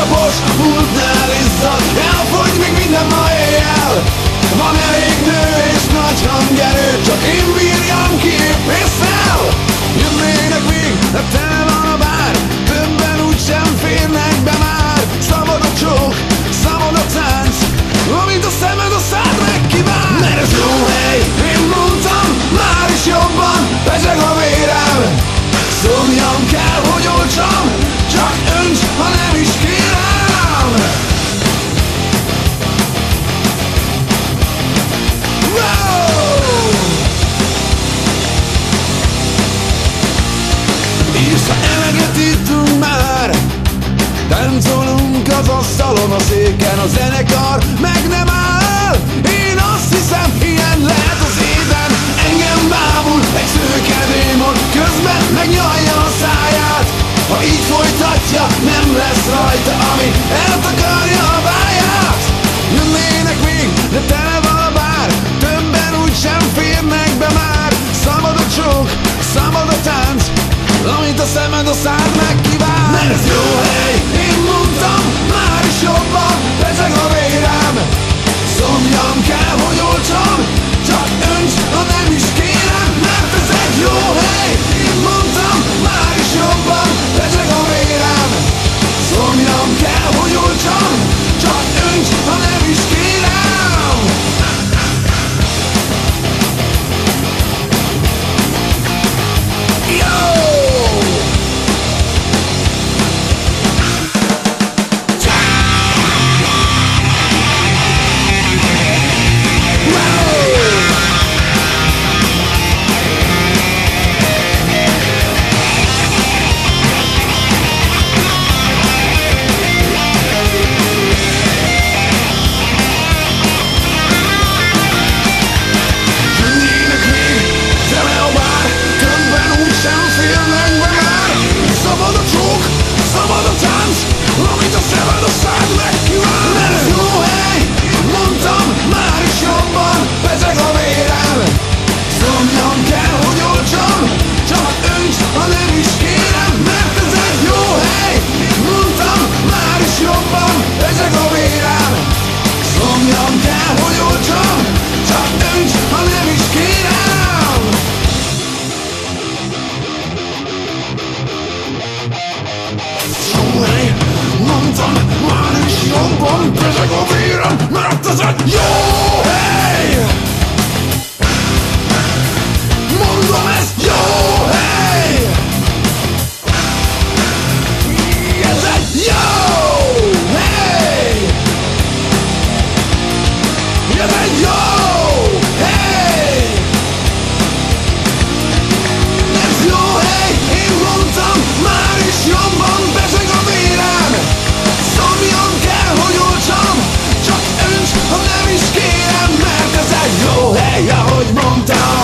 Tapos a pultnál izzad, elfogy még minden ma éjjel. Van elég nő és nagy hangerő, csak én bírjam ki épp ésszel. Jönnének még, de tele van a bár, többen úgysem férnek be már. Szabad a csók, szabad a tánc, amit a szemed a szád megkíván. Mert ez jó hely, én mondtam, már is jobban pezseg a vérem. Szomjam kell, hogy olcsam, csak önts, ha nem is kérem. És ha eleget ittunk már, táncolunk az asztalon, a széken, a zenekar meg nem áll. Én azt hiszem, ilyen lehet az éden. Engem bámul egy szőke démon, közben megnyalja a száját. Ha így folytatja, nem lesz rajta, ami eltakarja a váját. Jönnének még, de tele van a bár, többen úgysem férnek be már. Szabad a csók, szabad a tánc, amit a szemed a szád megkíván. Mert ez jó hely, én mondtam, már is jobban pezseg a vérem. Szomjam kell, hogy olcsam, csak önts, ha nem is kérem. Mert ez egy jó hely, én mondtam, már is jobban pezseg a vérem. Szomjam kell, hogy olcsam, csak önts, ha nem is kérem. Jobban pezseg a vérem, mert ez egy jó hely! Mondom, ez jó hely! Ez egy jó hely! Ez egy jó hely! Ez jó hely, én mondtam, már is jobban pezseg a vérem. Szomjam kell, hogy olcsam, csak önts, ha nem is kérem. Mert ez egy jó hely, ahogy mondtam.